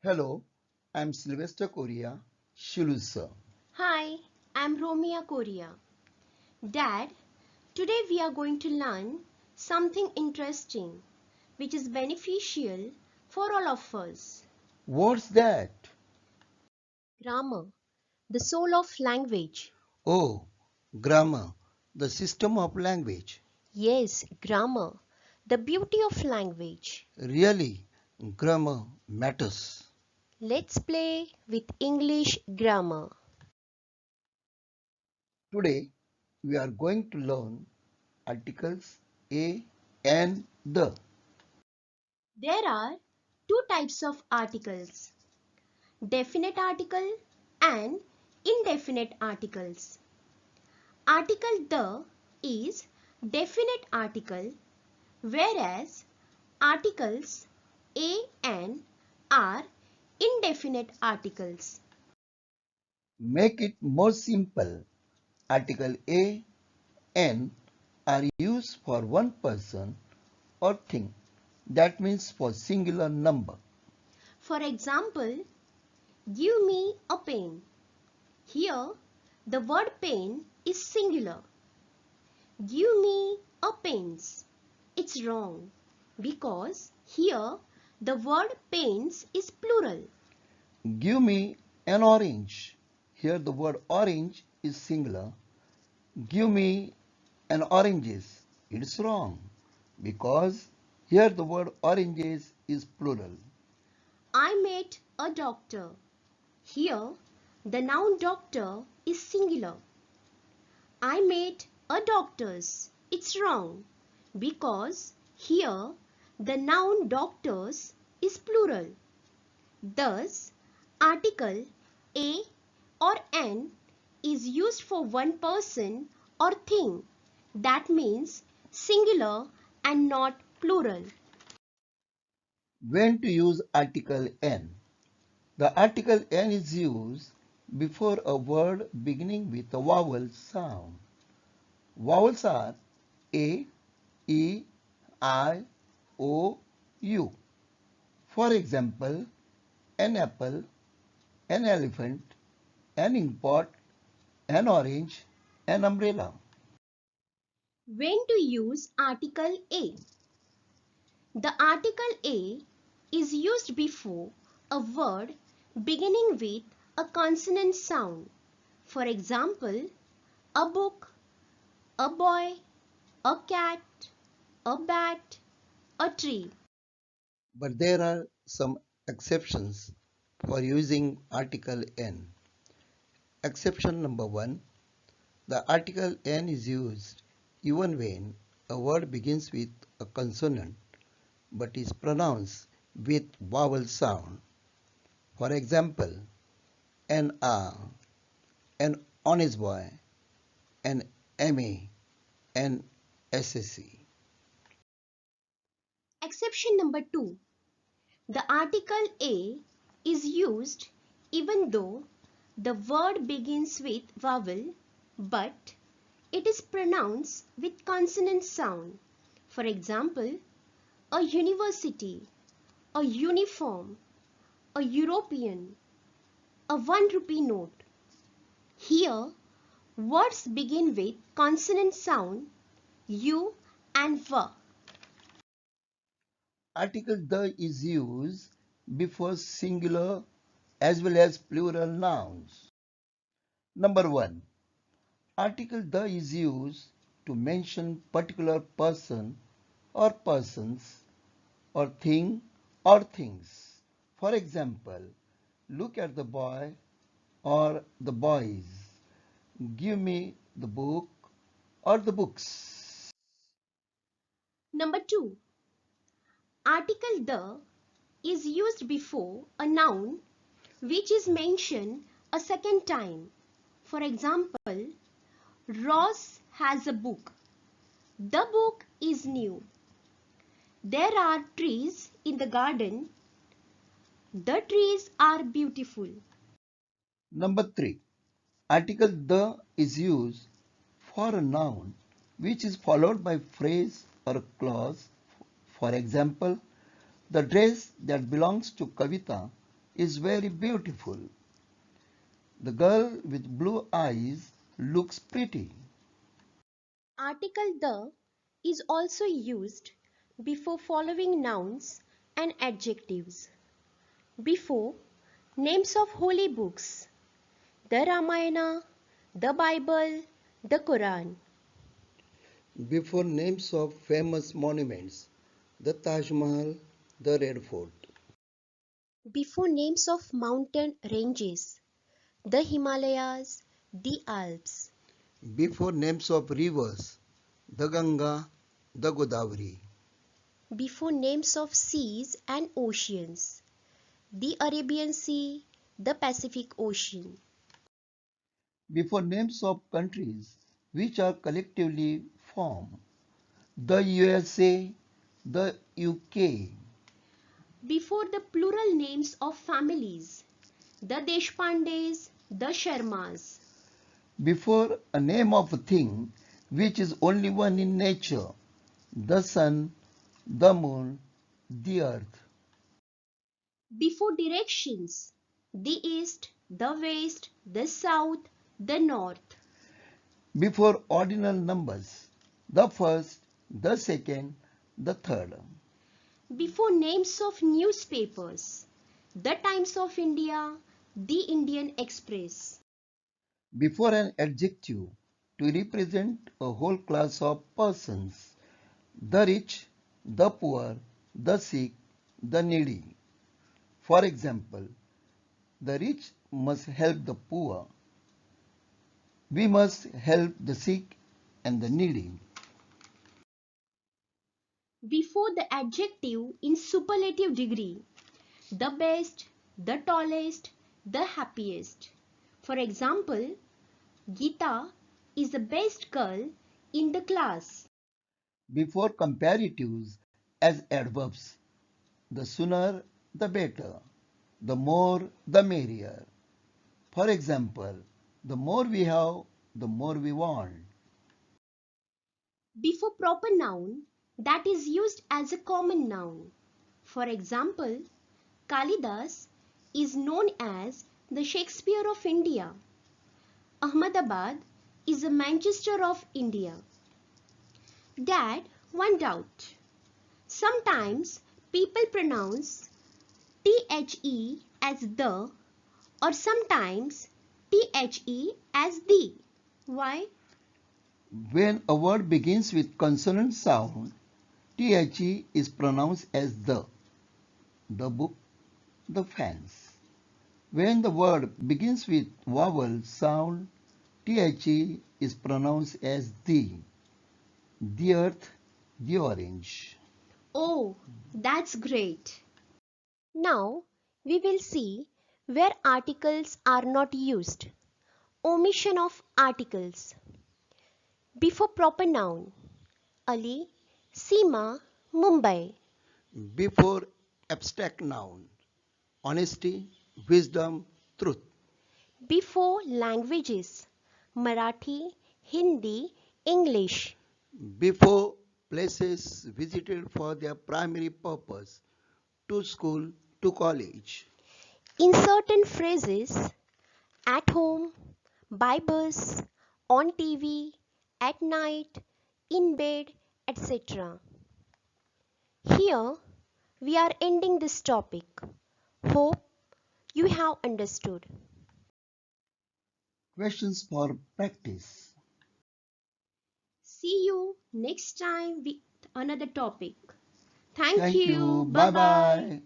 Hello, I'm Sylvester Korea, Shulu sir. Hi, I'm Romia Korea. Dad, today we are going to learn something interesting which is beneficial for all of us. What's that? Grammar, the soul of language. Oh, grammar, the system of language. Yes, grammar, the beauty of language. Really, grammar matters. Let's play with English grammar. Today, we are going to learn articles a and the. There are two types of articles, definite article and indefinite articles. Article the is definite article, whereas articles a and are indefinite articles. Make it more simple. Article a and are used for one person or thing. That means for singular number. For example, give me a pen. Here, the word pen is singular. Give me a pens. It's wrong because here the word pens is plural. Give me an orange. Here the word orange is singular. Give me an oranges. It's wrong because here the word oranges is plural. I met a doctor. Here, the noun doctor is singular. I met a doctors. It's wrong because here the noun doctors is plural. Thus, article a or an is used for one person or thing. That means singular and not plural. When to use article n? The article n is used before a word beginning with a vowel sound. Vowels are a, e, I, o, u. For example, an apple, an elephant, an inkpot, an orange, an umbrella. When to use article a? The article a is used before a word beginning with a consonant sound. For example, a book, a boy, a cat, a bat, a tree. But there are some exceptions for using article n. Exception number 1. The article n is used even when a word begins with a consonant but is pronounced with vowel sound. For example, an R, an honest boy, an MA, an SSC. Exception number 2. The article a is used even though the word begins with vowel but it is pronounced with consonant sound. For example, a university, a uniform, a European, a 1 rupee note. Here, words begin with consonant sound u and v. Article the is used before singular as well as plural nouns. Number 1. Article the is used to mention particular person or persons or thing or things. For example, look at the boy or the boys. Give me the book or the books. Number 2. Article the is used before a noun which is mentioned a second time. For example, Ross has a book. The book is new. There are trees in the garden. The trees are beautiful. Number 3. Article the is used for a noun which is followed by phrase or clause. For example, the dress that belongs to Kavita is very beautiful. The girl with blue eyes looks pretty. Article the is also used before following nouns and adjectives. Before names of holy books, the Ramayana, the Bible, the Quran. Before names of famous monuments, the Taj Mahal, the Red Fort. Before names of mountain ranges, the Himalayas, the Alps. Before names of rivers, the Ganga, the Godavari. Before names of seas and oceans, the Arabian Sea, the Pacific Ocean. Before names of countries which are collectively formed, the USA, the UK. Before the plural names of families, the Deshpandes, the Sharmas. Before a name of a thing which is only one in nature, the sun, the moon, the earth. Before directions, the east, the west, the south, the north. Before ordinal numbers, the first, the second, the third. Before names of newspapers, the Times of India, the Indian Express. Before an adjective to represent a whole class of persons, the rich, the poor, the sick, the needy. For example, the rich must help the poor. We must help the sick and the needy. Before the adjective in superlative degree, the best, the tallest, the happiest. For example, Geeta is the best girl in the class. Before comparatives as adverbs, the sooner the better, the more the merrier. For example, the more we have, the more we want. Before proper noun that is used as a common noun. For example, Kalidas is known as the Shakespeare of India. Ahmedabad is the Manchester of India. Dad, one doubt. Sometimes people pronounce the as the or sometimes the as the. Why? When a word begins with consonant sound, the is pronounced as the book, the fans. When the word begins with vowel sound, the is pronounced as the earth, the orange. Oh, that's great. Now we will see where articles are not used. Omission of articles. Before proper noun. Ali, Seema, Mumbai. Before abstract noun, honesty, wisdom, truth. Before languages. Marathi, Hindi, English. Before places visited for their primary purpose, to school, to college. In certain phrases, at home, by bus, on TV, at night, in bed, etc. Here we are ending this topic. Hope you have understood. Questions for practice. See you next time with another topic. Thank Thank you. you. Bye Bye bye. bye.